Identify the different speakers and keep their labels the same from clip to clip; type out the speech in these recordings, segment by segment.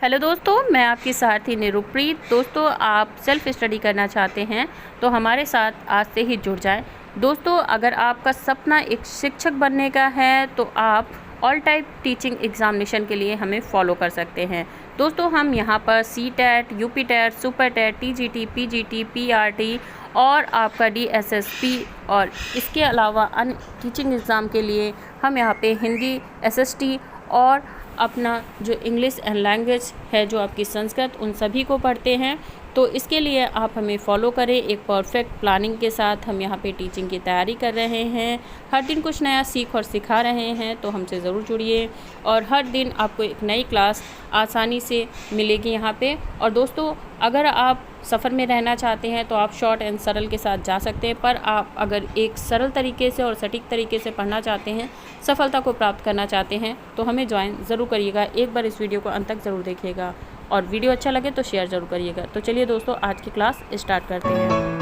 Speaker 1: Hello दोस्तों, मैं आपकी साथी निरुप्रीत। दोस्तों, आप सेल्फ स्टडी करना चाहते हैं तो हमारे साथ आज से ही जुड़ जाएं। दोस्तों, अगर आपका सपना एक शिक्षक बनने का है तो आप ऑल टाइप टीचिंग एग्जामिनेशन के लिए हमें फॉलो कर सकते हैं। दोस्तों, हम यहाँ पर CTET, UP-TET, super-TET, TGT, PGT, PRT और आपका डीएसएसपी और इसके अलावा अन्य टीचिंग एग्ज़ाम के लिए हम यहाँ पे हिंदी, एसएसटी और अपना जो इंग्लिश एंड लैंग्वेज है, जो आपकी संस्कृत, उन सभी को पढ़ते हैं। तो इसके लिए आप हमें फॉलो करें। एक परफेक्ट प्लानिंग के साथ हम यहाँ पे टीचिंग की तैयारी कर रहे हैं। हर दिन कुछ नया सीख और सिखा रहे हैं, तो हमसे ज़रूर जुड़िए और हर दिन आपको एक नई क्लास आसानी से मिलेगी यहाँ पे। और दोस्तों, अगर आप सफ़र में रहना चाहते हैं तो आप शॉर्ट एंड सरल के साथ जा सकते हैं, पर आप अगर एक सरल तरीके से और सटीक तरीके से पढ़ना चाहते हैं, सफलता को प्राप्त करना चाहते हैं, तो हमें ज्वाइन ज़रूर करिएगा। एक बार इस वीडियो को अंत तक ज़रूर देखिएगा और वीडियो अच्छा लगे तो शेयर ज़रूर करिएगा। तो चलिए दोस्तों, आज की क्लास स्टार्ट करते हैं।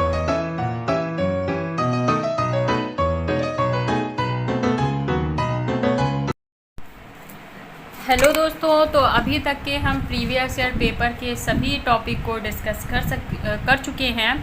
Speaker 1: हेलो दोस्तों, तो अभी तक के हम प्रीवियस ईयर पेपर के सभी टॉपिक को डिस्कस कर चुके हैं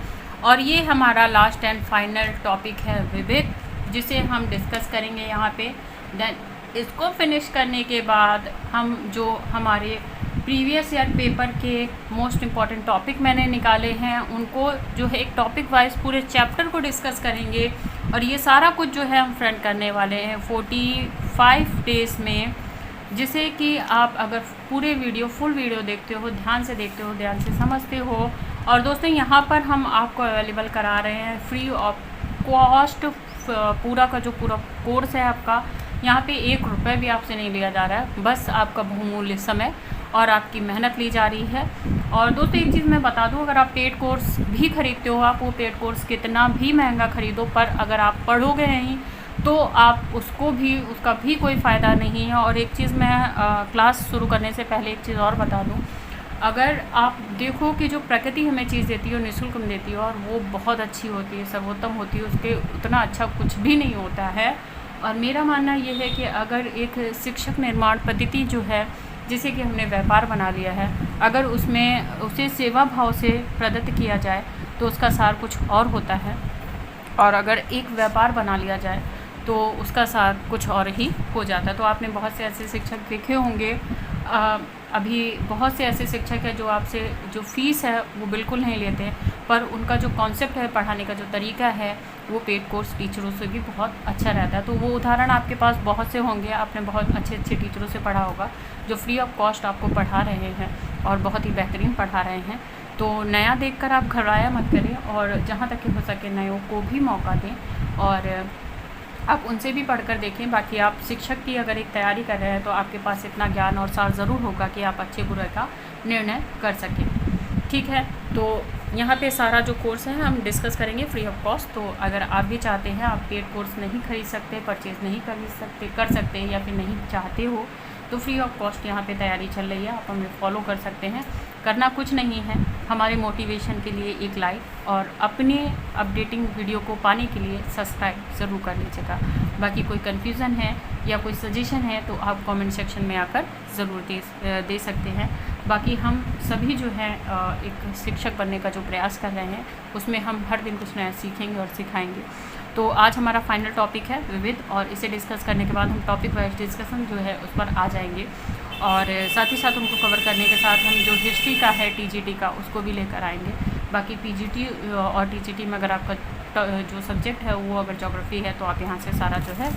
Speaker 1: और ये हमारा लास्ट एंड फाइनल टॉपिक है विविध, जिसे हम डिस्कस करेंगे यहाँ पे। देन इसको फिनिश करने के बाद हम जो हमारे प्रीवियस ईयर पेपर के मोस्ट इम्पॉर्टेंट टॉपिक मैंने निकाले हैं, उनको जो है एक टॉपिक वाइज पूरे चैप्टर को डिस्कस करेंगे। और ये सारा कुछ जो है हम फ्रंट करने वाले हैं 45 डेज़ में, जिसे कि आप अगर पूरे वीडियो फुल वीडियो देखते हो, ध्यान से देखते हो, ध्यान से समझते हो। और दोस्तों, यहाँ पर हम आपको अवेलेबल करा रहे हैं फ्री ऑफ कॉस्ट। पूरा का जो पूरा कोर्स है आपका, यहाँ पे 1 रुपये भी आपसे नहीं लिया जा रहा है, बस आपका बहुमूल्य समय और आपकी मेहनत ली जा रही है। और दोस्तों, एक चीज़ मैं बता दूँ, अगर आप पेड कोर्स भी ख़रीदते हो, आप वो पेड कोर्स कितना भी महंगा ख़रीदो, पर अगर आप पढ़ोगे नहीं तो आप उसका भी कोई फ़ायदा नहीं है। और एक चीज़ मैं क्लास शुरू करने से पहले एक चीज़ और बता दूं, अगर आप देखो कि जो प्रकृति हमें चीज़ देती है, निःशुल्क में देती है, और वो बहुत अच्छी होती है, सर्वोत्तम होती है, उसके उतना अच्छा कुछ भी नहीं होता है। और मेरा मानना ये है कि अगर एक शिक्षक निर्माण पद्धति जो है, जिसे कि हमने व्यापार बना लिया है, अगर उसे सेवा भाव से प्रदत्त किया जाए तो उसका सार कुछ और होता है। और अगर एक व्यापार बना लिया जाए तो उसका सार कुछ और ही हो जाता है। तो आपने बहुत से ऐसे शिक्षक देखे होंगे, अभी बहुत से ऐसे शिक्षक हैं जो आपसे जो फ़ीस है वो बिल्कुल नहीं लेते हैं, पर उनका जो कॉन्सेप्ट है, पढ़ाने का जो तरीका है, वो पेड कोर्स टीचरों से भी बहुत अच्छा रहता है। तो वो उदाहरण आपके पास बहुत से होंगे, आपने बहुत अच्छे अच्छे टीचरों से पढ़ा होगा जो फ्री ऑफ कॉस्ट आपको पढ़ा रहे हैं और बहुत ही बेहतरीन पढ़ा रहे हैं। तो नया देखकर आप घबराया मत करें और जहाँ तक कि हो सके नयों को भी मौका दें और आप उनसे भी पढ़कर देखें। बाकी आप शिक्षक की अगर एक तैयारी कर रहे हैं तो आपके पास इतना ज्ञान और सार ज़रूर होगा कि आप अच्छे बुरे का निर्णय कर सकें। ठीक है, तो यहाँ पे सारा जो कोर्स है हम डिस्कस करेंगे फ्री ऑफ कॉस्ट। तो अगर आप भी चाहते हैं, आप पेड कोर्स नहीं खरीद सकते, परचेज़ नहीं कर सकते या फिर नहीं चाहते हो, तो फ्री ऑफ कॉस्ट यहाँ पे तैयारी चल रही है, आप हमें फॉलो कर सकते हैं। करना कुछ नहीं है, हमारे मोटिवेशन के लिए एक लाइक और अपने अपडेटिंग वीडियो को पाने के लिए सब्सक्राइब ज़रूर कर लीजिएगा। बाकी कोई कन्फ्यूज़न है या कोई सजेशन है तो आप कमेंट सेक्शन में आकर ज़रूर दे सकते हैं। बाकी हम सभी जो है एक शिक्षक बनने का जो प्रयास कर रहे हैं, उसमें हम हर दिन कुछ नया सीखेंगे और सिखाएंगे। तो आज हमारा फाइनल टॉपिक है विविध, और इसे डिस्कस करने के बाद हम टॉपिक वाइज डिस्कशन जो है उस पर आ जाएंगे। और साथ ही साथ उनको कवर करने के साथ हम जो हिस्ट्री का है टीजीटी का, उसको भी लेकर आएंगे। बाकी पीजीटी और टीजीटी में अगर आपका जो सब्जेक्ट है वो अगर ज्योग्राफी है, तो आप यहाँ से सारा जो है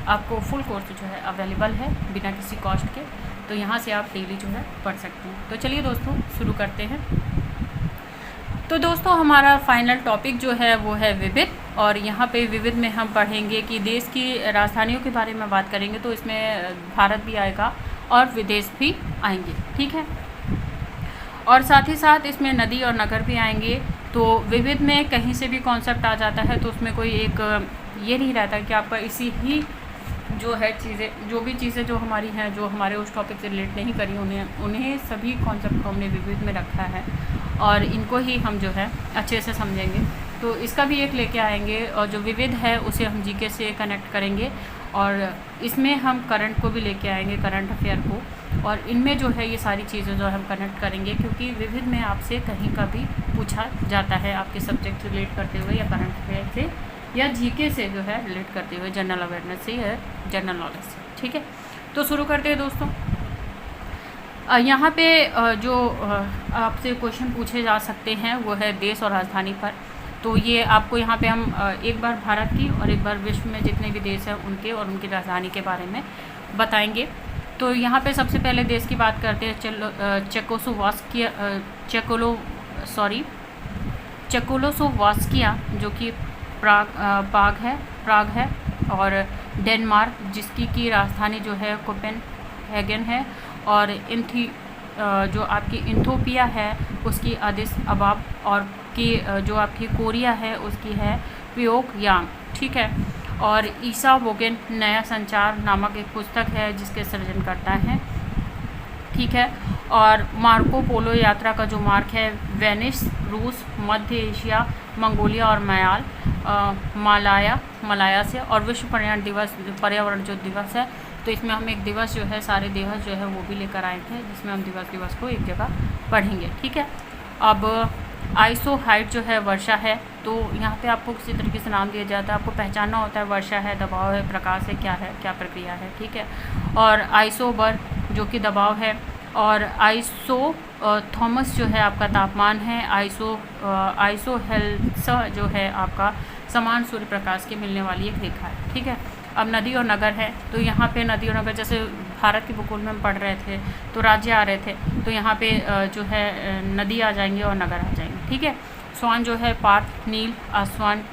Speaker 1: आपको फुल कोर्स जो है अवेलेबल है बिना किसी कॉस्ट के, तो यहाँ से आप डेली जो है पढ़ सकते हैं। तो चलिए दोस्तों, शुरू करते हैं। तो दोस्तों, हमारा फाइनल टॉपिक जो है वो है विविध, और यहाँ पे विविध में हम पढ़ेंगे कि देश की राजधानियों के बारे में बात करेंगे, तो इसमें भारत भी आएगा और विदेश भी आएंगे। ठीक है, और साथ ही साथ इसमें नदी और नगर भी आएंगे। तो विविध में कहीं से भी कॉन्सेप्ट आ जाता है, तो उसमें कोई एक ये नहीं रहता कि आपका इसी ही जो है जो भी चीज़ें जो हमारी हैं, जो हमारे उस टॉपिक से रिलेट नहीं करी, उन्हें सभी कॉन्सेप्ट को हमने विविध में रखा है और इनको ही हम जो है अच्छे से समझेंगे। तो इसका भी एक लेके आएंगे, और जो विविध है उसे हम जीके से कनेक्ट करेंगे, और इसमें हम करंट को भी लेके आएंगे, करंट अफेयर को। और इनमें जो है ये सारी चीज़ें जो हम कनेक्ट करेंगे, क्योंकि विविध में आपसे कहीं का भी पूछा जाता है आपके सब्जेक्ट से रिलेट करते हुए या करंट अफेयर से या जीके से जो है रिलेट करते हुए, जनरल अवेयरनेस से या जनरल नॉलेज से। ठीक है, तो शुरू करते हैं दोस्तों। यहाँ पे जो आपसे क्वेश्चन पूछे जा सकते हैं वो है देश और राजधानी पर। तो ये आपको यहाँ पे हम एक बार भारत की और एक बार विश्व में जितने भी देश हैं उनके और उनकी राजधानी के बारे में बताएंगे। तो यहाँ पे सबसे पहले देश की बात करते हैं। चेकोस्लोवाकिया जो कि प्राग है, और डेनमार्क जिसकी की राजधानी जो है कोपेनहेगन है, और जो आपकी इथियोपिया है उसकी अदिस अबाब, और की जो आपकी कोरिया है उसकी है प्योंगयांग। ठीक है, और ईसा वोगेन नया संचार नामक एक पुस्तक है जिसके सृजनकर्ता हैं। ठीक है, और मार्को पोलो यात्रा का जो मार्ग है वेनिस, रूस, मध्य एशिया, मंगोलिया और मलाया से। और विश्व पर्यावरण जो दिवस है, तो इसमें हम एक दिवस जो है, सारे दिवस जो है वो भी लेकर आए थे, जिसमें हम दिवस को एक जगह पढ़ेंगे। ठीक है, अब आइसो हाइट जो है वर्षा है, तो यहाँ पे आपको किसी तरीके से नाम दिया जाता है, आपको पहचानना होता है वर्षा है, दबाव है, प्रकाश है, क्या प्रक्रिया है। ठीक है, और आइसोबर जो कि दबाव है, और आइसो थॉमस जो है आपका तापमान है, आइसोहेल्स जो है आपका समान सूर्य प्रकाश की मिलने वाली एक रेखा है। ठीक है, अब नदी और नगर है, तो यहाँ पे नदी और नगर जैसे भारत के भूगोल में हम पढ़ रहे थे तो राज्य आ रहे थे, तो यहाँ पे जो है नदी आ जाएंगे और नगर आ जाएंगे। ठीक है, स्वान जो है Perth, Nile, Aswan,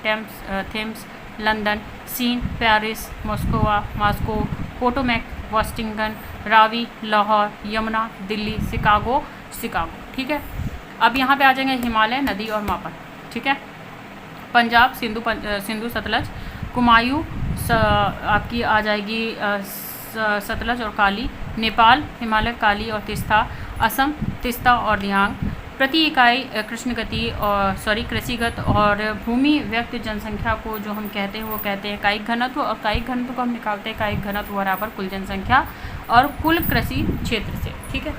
Speaker 1: Thames, London, Seine, Paris, Moscow, Potomac, Washington, Ravi, Lahore, Yamuna, Delhi, Chicago. ठीक है, अब यहाँ पे आ जाएंगे हिमालय, नदी और मापन। ठीक है, पंजाब सिंधु सतलज, कुमायूं आपकी आ जाएगी सतलज और काली, नेपाल हिमालय, काली और तिस्ता, असम तिस्ता और दियांग। प्रति इकाई कृषिगत और भूमि व्यक्त जनसंख्या को जो हम कहते हैं वो कहते हैं कायिक घनत्व, और कायिक घनत्व को हम निकालते हैं कायिक घनत्व बराबर कुल जनसंख्या और कुल कृषि क्षेत्र से। ठीक है,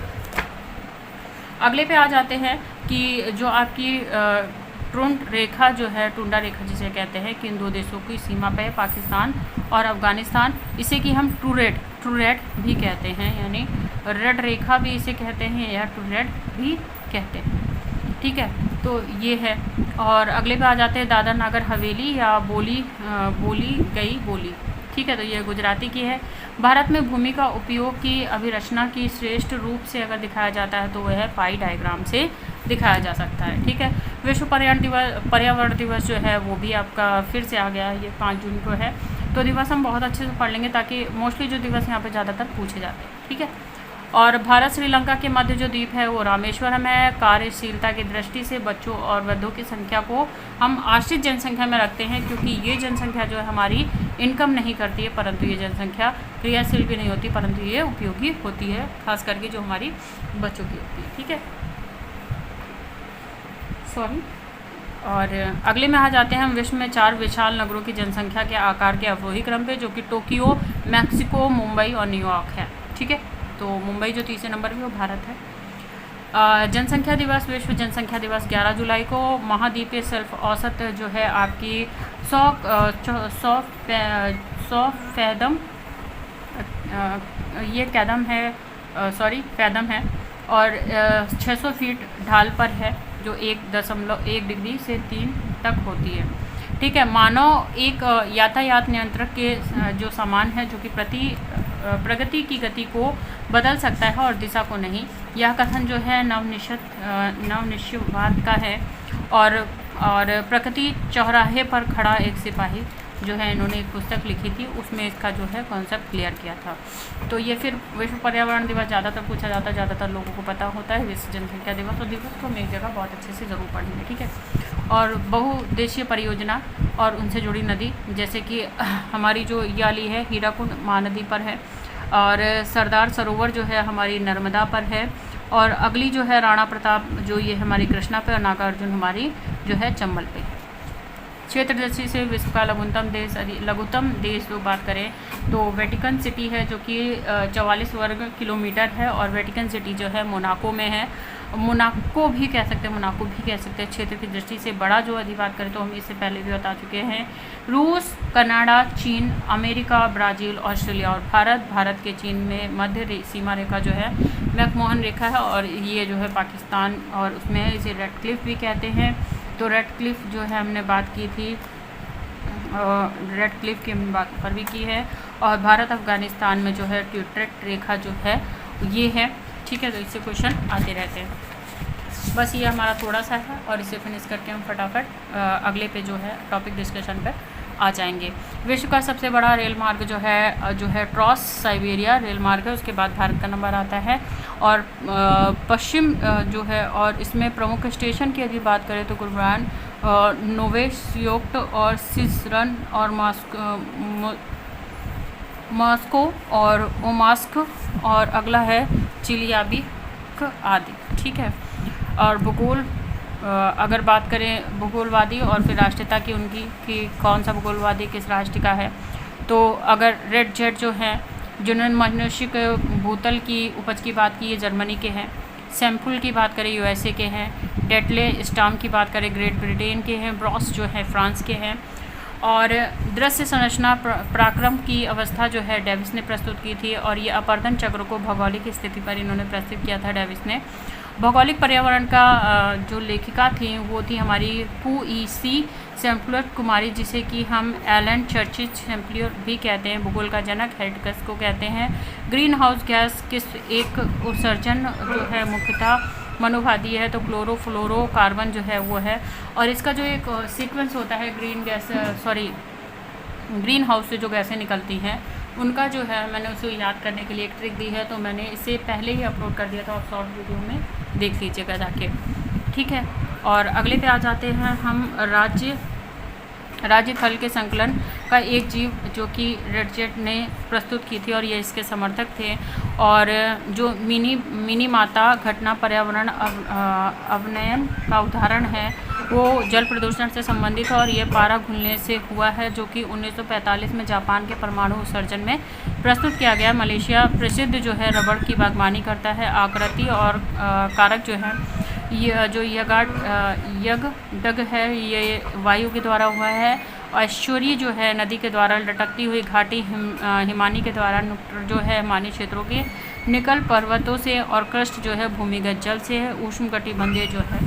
Speaker 1: अगले पे आ जाते हैं कि जो आपकी टुंड रेखा जो है, टुंडा रेखा जिसे कहते हैं, कि इन दो देशों की सीमा पे पाकिस्तान और अफगानिस्तान, इसे कि हम टूरेट भी कहते हैं, यानी रेड रेखा भी इसे कहते हैं या टूरेट भी कहते हैं। ठीक है, तो ये है। और अगले पे आ जाते हैं दादर नागर हवेली या बोली गई बोली। ठीक है, तो ये गुजराती की है। भारत में भूमि का उपयोग की अभिरचना की श्रेष्ठ रूप से अगर दिखाया जाता है तो वह है पाई डायग्राम से दिखाया जा सकता है। ठीक है, विश्व पर्यावरण दिवस जो है वो भी आपका फिर से आ गया, ये 5 जून को है। तो दिवस हम बहुत अच्छे से पढ़ लेंगे ताकि मोस्टली जो दिवस यहाँ पे ज़्यादातर पूछे जाते हैं। ठीक है, और भारत श्रीलंका के मध्य जो द्वीप है वो रामेश्वरम है। कार्यशीलता की दृष्टि से बच्चों और वृद्धों की संख्या को हम आश्रित जनसंख्या में रखते हैं, क्योंकि ये जनसंख्या जो है हमारी इनकम नहीं करती है, परंतु ये जनसंख्या क्रियाशील भी नहीं होती, परंतु ये उपयोगी होती है, खास करके जो हमारी बच्चों की होती है। ठीक है, और अगले में आ जाते हैं हम विश्व में 4 विशाल नगरों की जनसंख्या के आकार के अवरोही क्रम पे, जो कि टोक्यो, मैक्सिको, मुंबई और न्यूयॉर्क है। ठीक है, तो मुंबई जो तीसरे नंबर पे वो भारत है। जनसंख्या दिवस, विश्व जनसंख्या दिवस 11 जुलाई को। महाद्वीपीय सेल्फ औसत जो है आपकी 100 फैदम, ये फैदम है, और 600 फीट ढाल पर है, जो 1.1 डिग्री से 3 तक होती है। ठीक है, मानव एक यातायात नियंत्रक के जो समान है, जो कि प्रगति की गति को बदल सकता है और दिशा को नहीं। यह कथन जो है नवनिश्चयवाद का है, और प्रकृति चौराहे पर खड़ा एक सिपाही जो है, इन्होंने एक पुस्तक लिखी थी, उसमें इसका जो है कॉन्सेप्ट क्लियर किया था। तो ये फिर विश्व पर्यावरण दिवस ज़्यादातर पूछा जाता है, ज़्यादातर लोगों को पता होता है विश्व जनसंख्या दिवस, और दिवस को हम एक जगह बहुत अच्छे से ज़रूर पढ़ेंगे। ठीक है, और बहुउद्देशीय परियोजना और उनसे जुड़ी नदी, जैसे कि हमारी जो याली है हीराकुंड महानदी पर है, और सरदार सरोवर जो है हमारी नर्मदा पर है, और अगली जो है राणा प्रताप जो ये हमारी कृष्णा पे, और नागार्जुन हमारी जो है चंबल पे। क्षेत्र दृष्टि से विश्व का लघुत्तम देश जो बात करें तो वेटिकन सिटी है, जो कि 44 वर्ग किलोमीटर है, और वेटिकन सिटी जो है मोनाको में है। मोनाको भी कह सकते हैं क्षेत्र की दृष्टि से बड़ा जो यदि बात करें तो हम इससे पहले भी बता चुके हैं। रूस, कनाडा, चीन, अमेरिका, ब्राज़ील, ऑस्ट्रेलिया और भारत के चीन में मध्य सीमा रेखा जो है मैकमोहन रेखा है, और ये जो है पाकिस्तान और उसमें है, इसे रेड क्लिफ भी कहते हैं। तो रेड क्लिफ जो है हमने बात की थी, रेड क्लिफ की हमने बात पर भी की है। और भारत अफ़गानिस्तान में जो है ट्यूटरेट रेखा जो है ये है, ठीक है। तो इससे क्वेश्चन आते रहते हैं। बस ये हमारा थोड़ा सा है, और इसे फिनिश करके हम फटाफट अगले पे जो है टॉपिक डिस्कशन पर आ जाएंगे। विश्व का सबसे बड़ा रेल मार्ग जो है ट्रांस साइबेरिया रेल मार्ग है, उसके बाद भारत का नंबर आता है। और पश्चिम जो है, और इसमें प्रमुख स्टेशन की यदि बात करें तो गुरुग्राम, नोवेसियोक्ट और सिसरन और मॉस्को और ओमास्क, और अगला है चिलियाबिक आदि, ठीक है। और भूगोल अगर बात करें भूगोलवादी और फिर राष्ट्रीयता की उनकी कि कौन सा भूगोलवादी किस राष्ट्र का है, तो अगर रेड जेट जो है जिन्होंने मनुष्य के भूतल की उपज की बात की, ये जर्मनी के हैं। सैम्पुल की बात करें यूएसए के हैं। डेटले स्टाम की बात करें ग्रेट ब्रिटेन के हैं। ब्रॉस जो है फ्रांस के हैं। और दृश्य संरचना पराक्रम की अवस्था जो है डेविस ने प्रस्तुत की थी, और ये अपर्दन चक्र को भौगोलिक स्थिति पर इन्होंने प्रस्तुत किया था डेविस ने। भौगोलिक पर्यावरण का जो लेखिका थी वो थी हमारी पुईसी सैम्पलर कुमारी, जिसे कि हम एलन चर्चिज सैम्पलर भी कहते हैं। भूगोल का जनक हेडगस को कहते हैं। ग्रीन हाउस गैस किस एक उत्सर्जन जो है मुख्यतः मनुवादी है, तो क्लोरोफ्लोरो कार्बन जो है वो है। और इसका जो एक सीक्वेंस होता है ग्रीन हाउस से जो गैसें निकलती हैं उनका जो है, मैंने उसे याद करने के लिए एक ट्रिक दी है, तो मैंने इसे पहले ही अपलोड कर दिया था, आप शॉर्ट वीडियो में देख लीजिएगा जाके, ठीक है। और अगले पे आ जाते हैं हम राज्य थल के संकलन का एक जीव, जो कि रेडजेट ने प्रस्तुत की थी, और ये इसके समर्थक थे। और जो मिनी माता घटना पर्यावरण अवनयन का उदाहरण है, वो जल प्रदूषण से संबंधित है, और ये पारा घुलने से हुआ है, जो कि 1945 में जापान के परमाणु उत्सर्जन में प्रस्तुत किया गया। मलेशिया प्रसिद्ध जो है रबड़ की बागवानी करता है। आकृति और कारक जो है, ये जो यगडग है ये वायु के द्वारा हुआ है। ऐश्वर्य जो है नदी के द्वारा लटकती हुई घाटी हिमानी के द्वारा जो है हिमानी क्षेत्रों के निकल पर्वतों से, और क्रस्ट जो है भूमिगत जल से है। उष्णकटिबंधीय जो है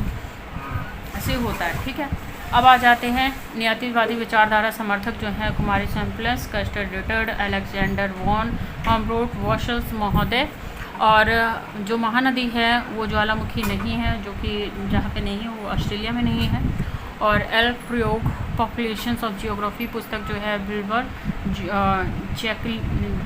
Speaker 1: से होता है, ठीक है। अब आ जाते हैं नियतिवादी विचारधारा समर्थक जो हैं कुमारी सैम्पलस, कस्टर्ड रिटर्ड, अलेक्जेंडर वॉन हम्ब्रोट वॉशल्स महोदय। और जो महानदी है वो ज्वालामुखी नहीं है, जो कि जहाँ पे नहीं है वो ऑस्ट्रेलिया में नहीं है। और एल प्रयोग पॉपुलेशंस ऑफ जियोग्राफी पुस्तक जो है बिल्बर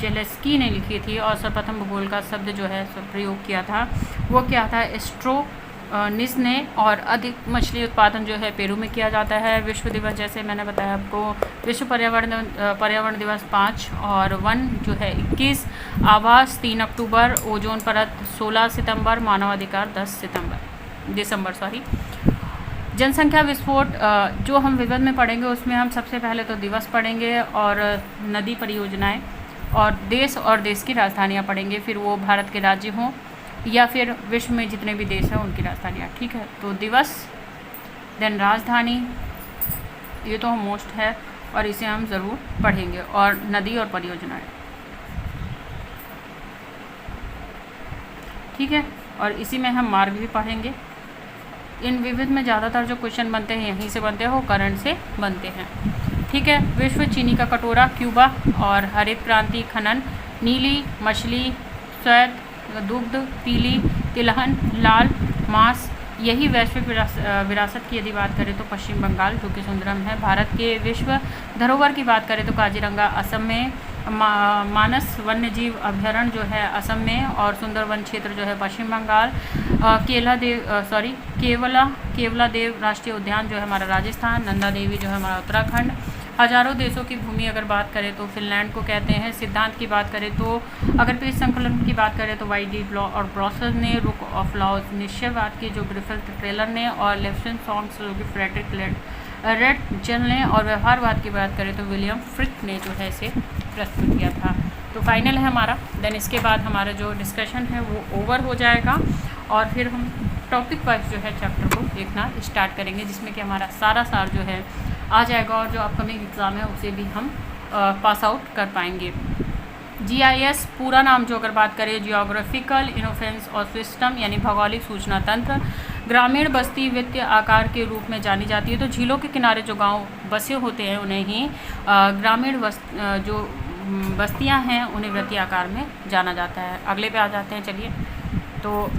Speaker 1: जेलेस्की ने लिखी थी, और सर्वप्रथम भूगोल का शब्द जो है प्रयोग किया था वो क्या था, एस्ट्रोनिस ने। और अधिक मछली उत्पादन जो है पेरू में किया जाता है। विश्व दिवस जैसे मैंने बताया आपको, विश्व पर्यावरण दिवस 5, और वन जो है 21, आवास 3 अक्टूबर, ओजोन परत 16 सितंबर, मानवाधिकार 10 दिसंबर। जनसंख्या विस्फोट जो हम विविध में पढ़ेंगे उसमें हम सबसे पहले तो दिवस पढ़ेंगे, और नदी परियोजनाएं, और देश की राजधानियां पढ़ेंगे, फिर वो भारत के राज्य हों या फिर विश्व में जितने भी देश हैं उनकी राजधानियाँ, ठीक है। तो दिवस, देन राजधानी, ये तो मोस्ट है और इसे हम ज़रूर पढ़ेंगे, और नदी और परियोजनाएं, ठीक है। और इसी में हम मार्ग भी पढ़ेंगे। इन विविध में ज़्यादातर जो क्वेश्चन बनते हैं यहीं से बनते हैं, वो करंट से बनते हैं, ठीक है। विश्व चीनी का कटोरा, क्यूबा, और हरित क्रांति, खनन, नीली मछली, श्वेत दुग्ध, पीली तिलहन, लाल मांस, यही वैश्विक विरासत की यदि बात करें तो पश्चिम बंगाल, जो कि सुंदरम है। भारत के विश्व धरोहर की बात करें तो काजीरंगा असम में, मानस वन्यजीव अभ्यारण्य जो है असम में, और सुंदरवन क्षेत्र जो है पश्चिम बंगाल। केवला देव राष्ट्रीय उद्यान जो है हमारा राजस्थान। नंदा देवी जो है हमारा उत्तराखंड। हजारों देशों की भूमि अगर बात करें तो फिनलैंड को कहते हैं। सिद्धांत की बात करें तो अगर पेज संकलन की बात करें तो वाई डी और ब्रॉसर ने, रुक ऑफ लॉज निश्चयवाद की जो ग्रिफिथ ट्रेलर ने, और लेफ्टिनेंट सॉन्ग्स जो कि फ्रेडरिक रेड चलने और व्यवहारवाद की बात करें तो विलियम फ्रिक ने जो है इसे प्रस्तुत किया था। तो फाइनल है हमारा। देन इसके बाद हमारा जो डिस्कशन है वो ओवर हो जाएगा और फिर हम टॉपिक वाइज जो है चैप्टर को देखना स्टार्ट करेंगे, जिसमें कि हमारा सारा सार जो है आ जाएगा और जो अपकमिंग एग्ज़ाम है उसे भी हम पास आउट कर पाएंगे। GIS पूरा नाम जो अगर बात करें जियोग्राफिकल इन्फॉर्मेशन और सिस्टम यानी भौगोलिक सूचना तंत्र, ग्रामीण बस्ती वित्तीय आकार के रूप में जानी जाती है। तो झीलों के किनारे जो गांव बसे होते हैं उन्हें ही ग्रामीण जो बस्तियां हैं उन्हें वृत्तीय आकार में जाना जाता है। अगले पे आ जाते हैं, चलिए तो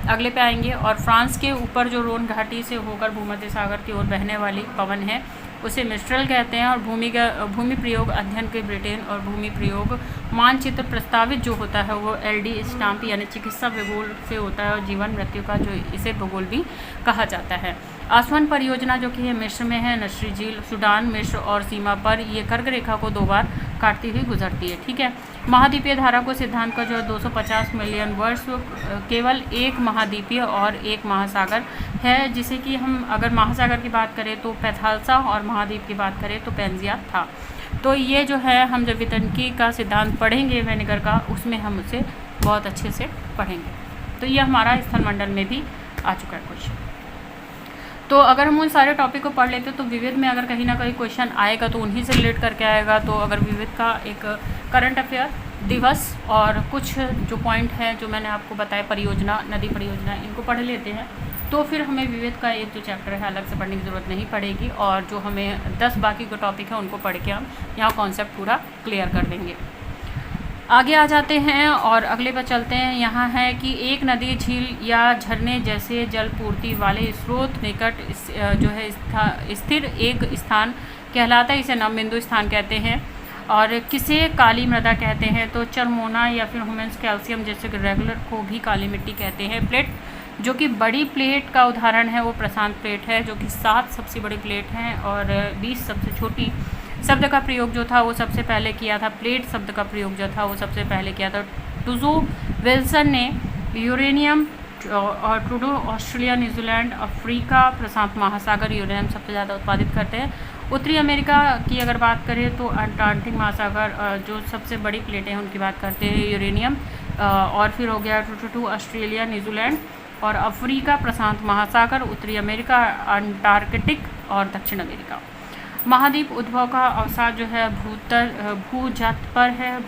Speaker 1: अगले पे आएंगे। और फ्रांस के ऊपर जो रोन घाटी से होकर भूमध्य सागर की ओर बहने वाली पवन है उसे मिस्ट्रल कहते हैं। और भूमि प्रयोग अध्ययन के ब्रिटेन और भूमि प्रयोग मानचित्र प्रस्तावित जो होता है वो LD स्टाम्प यानी चिकित्सा भूगोल से होता है और जीवन मृत्यु का जो इसे भूगोल भी कहा जाता है। आसवन परियोजना जो कि मिस्र में है, नस्री झील सूडान, मिस्र और सीमा पर ये कर्क रेखा को 2 बार काटती हुई गुजरती है। ठीक है। महाद्वीपीय धारा को सिद्धांत का जो है 250 मिलियन वर्ष केवल एक महाद्वीपीय और एक महासागर है, जिसे कि हम अगर महासागर की बात करें तो पैथालसा और महाद्वीप की बात करें तो पेंजिया था। तो ये जो है हम जब वितरणकी का सिद्धांत पढ़ेंगे वेनेगर का, उसमें हम उसे बहुत अच्छे से पढ़ेंगे। तो ये हमारा स्थल मंडल में भी आ चुका है क्वेश्चन। तो अगर हम उन सारे टॉपिक को पढ़ लेते तो विविध में अगर कहीं ना कहीं क्वेश्चन आएगा तो उन्हीं से रिलेट करके आएगा। तो अगर विविध का एक करंट अफेयर, दिवस और कुछ जो पॉइंट हैं जो मैंने आपको बताया, परियोजना, नदी परियोजना, इनको पढ़ लेते हैं तो फिर हमें विविध का एक जो चैप्टर है अलग से पढ़ने की ज़रूरत नहीं पड़ेगी और जो हमें 10 बाकी के टॉपिक हैं उनको पढ़ के हम यहाँ कॉन्सेप्ट पूरा क्लियर कर देंगे। आगे आ जाते हैं और अगले पर चलते हैं। यहाँ है कि एक नदी, झील या झरने जैसे जल पूर्ति वाले स्रोत निकट जो है स्थिर एक स्थान कहलाता है, इसे नम बिंदु स्थान कहते हैं। और किसे काली मृदा कहते हैं तो चरमोना या फिर ह्यूमस कैल्शियम जैसे रेगुलर को भी काली मिट्टी कहते हैं। प्लेट जो कि बड़ी प्लेट का उदाहरण है वो प्रशांत प्लेट है, जो कि 7 सबसे बड़ी प्लेट हैं और 20 सबसे छोटी। शब्द का प्रयोग जो था वो सबसे पहले किया था, प्लेट शब्द का प्रयोग जो था वो सबसे पहले किया था टूजो विल्सन ने। यूरेनियम और ट्रूडो ऑस्ट्रेलिया, न्यूजीलैंड, अफ्रीका, प्रशांत महासागर यूरेनियम सबसे ज़्यादा उत्पादित करते हैं। उत्तरी अमेरिका की अगर बात करें तो अंटार्कटिक महासागर जो सबसे बड़ी प्लेटें हैं उनकी बात करते हैं यूरेनियम। और फिर हो गया टू ऑस्ट्रेलिया, न्यूजीलैंड और अफ्रीका, प्रशांत महासागर, उत्तरी अमेरिका, अंटार्कटिक और दक्षिण अमेरिका। महाद्वीप उद्भव का अवसाद जो है भूजात पर है,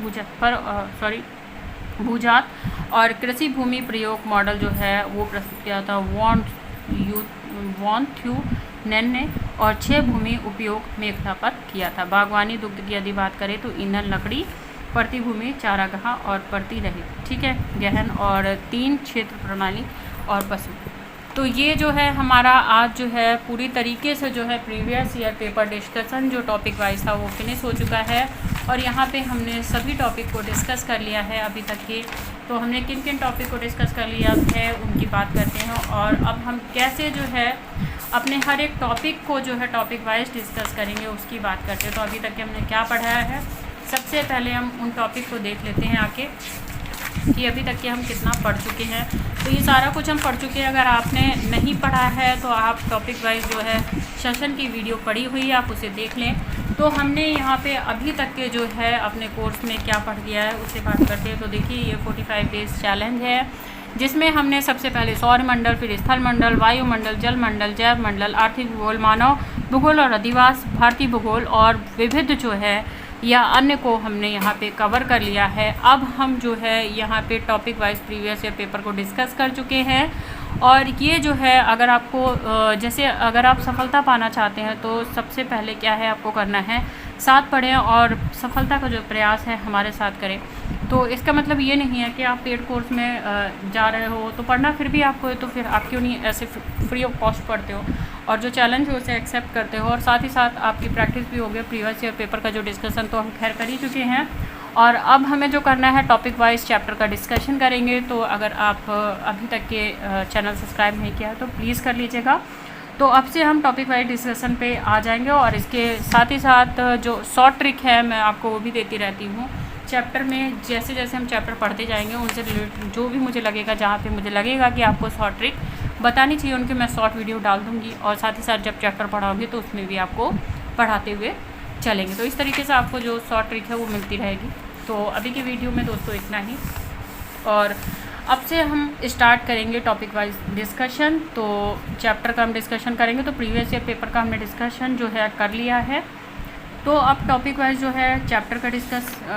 Speaker 1: भूजात और कृषि भूमि प्रयोग मॉडल जो है वो प्रस्तुत किया था वॉन थ्यू नैन ने और 6 भूमि उपयोग मेखला पर किया था। बागवानी, दुग्ध की यदि बात करें तो ईंधन, लकड़ी, प्रति भूमि, चारागाह और प्रति रहित, ठीक है, गहन और 3 क्षेत्र प्रणाली और पशु। तो ये जो है हमारा आज जो है पूरी तरीके से जो है प्रीवियस ईयर पेपर डिस्कशन जो टॉपिक वाइज था वो फिनिश हो चुका है और यहाँ पे हमने सभी टॉपिक को डिस्कस कर लिया है अभी तक के। तो हमने किन किन टॉपिक को डिस्कस कर लिया है उनकी बात करते हैं और अब हम कैसे जो है अपने हर एक टॉपिक को जो है टॉपिक वाइज डिस्कस करेंगे उसकी बात करते हैं। तो अभी तक के हमने क्या पढ़ाया है, सबसे पहले हम उन टॉपिक को देख लेते हैं आके कि अभी तक के हम कितना पढ़ चुके हैं। तो ये सारा कुछ हम पढ़ चुके हैं। अगर आपने नहीं पढ़ा है तो आप टॉपिक वाइज जो है सेशन की वीडियो पढ़ी हुई है, आप उसे देख लें। तो हमने यहाँ पे अभी तक के जो है अपने कोर्स में क्या पढ़ लिया है उससे बात करते हैं। तो देखिए ये 45 डेज चैलेंज है जिसमें हमने सबसे पहले सौरमंडल, फिर स्थल मंडल, वायुमंडल, जल मंडल, जैव मंडल, आर्थिक भूगोल, मानव भूगोल और अधिवास, भारतीय भूगोल और विविध जो है या अन्य को हमने यहाँ पे कवर कर लिया है। अब हम जो है यहाँ पे topic wise previous year paper को डिस्कस कर चुके हैं और ये जो है अगर आपको जैसे अगर आप सफलता पाना चाहते हैं तो सबसे पहले क्या है आपको करना है, साथ पढ़ें और सफलता का जो प्रयास है हमारे साथ करें। तो इसका मतलब ये नहीं है कि आप पेड कोर्स में जा रहे हो तो पढ़ना फिर भी आपको है तो फिर आप क्यों नहीं ऐसे फ्री ऑफ कॉस्ट पढ़ते हो और जो चैलेंज है उसे एक्सेप्ट करते हो और साथ ही साथ आपकी प्रैक्टिस भी हो गई। प्रीवियस ईयर पेपर का जो डिस्कशन तो हम खैर कर ही चुके हैं और अब हमें जो करना है टॉपिक वाइज चैप्टर का डिस्कशन करेंगे। तो अगर आप अभी तक के चैनल सब्सक्राइब नहीं किया तो प्लीज़ कर लीजिएगा। तो अब से हम टॉपिक वाइज डिस्कशन पे आ जाएंगे और इसके साथ ही साथ जो शॉर्ट ट्रिक है मैं आपको वो भी देती रहती हूँ चैप्टर में। जैसे जैसे हम चैप्टर पढ़ते जाएंगे उनसे रिलेटेड जो भी मुझे लगेगा, जहाँ पे मुझे लगेगा कि आपको शॉर्ट ट्रिक बतानी चाहिए उनके, मैं शॉर्ट वीडियो डाल दूँगी। और साथ ही साथ जब चैप्टर पढ़ाऊँगी तो उसमें भी आपको पढ़ाते हुए चलेंगे। तो इस तरीके से आपको जो शॉर्ट ट्रिक है वो मिलती रहेगी। तो अभी की वीडियो में दोस्तों इतना ही, और अब से हम स्टार्ट करेंगे टॉपिक वाइज डिस्कशन। तो चैप्टर का हम डिस्कशन करेंगे। तो प्रीवियस ईयर पेपर का हमने डिस्कशन जो है कर लिया है, तो अब टॉपिक वाइज जो है चैप्टर का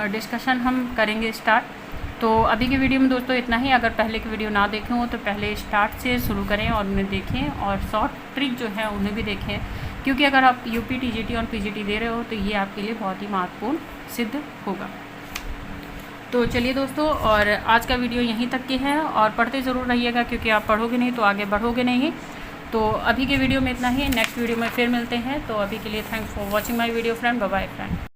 Speaker 1: डिस्कशन हम करेंगे स्टार्ट। तो अभी की वीडियो में दोस्तों इतना ही। अगर पहले की वीडियो ना देखें हो तो पहले स्टार्ट से शुरू करें और उन्हें देखें, और शॉर्ट ट्रिक जो है उन्हें भी देखें, क्योंकि अगर आप यूपी टीजीटी और पीजीटी दे रहे हो तो ये आपके लिए बहुत ही महत्वपूर्ण सिद्ध होगा। तो चलिए दोस्तों, और आज का वीडियो यहीं तक की है, और पढ़ते ज़रूर रहिएगा, क्योंकि आप पढ़ोगे नहीं तो आगे बढ़ोगे नहीं। तो अभी के वीडियो में इतना ही, नेक्स्ट वीडियो में फिर मिलते हैं। तो अभी के लिए thanks for watching my video friend, bye bye friend.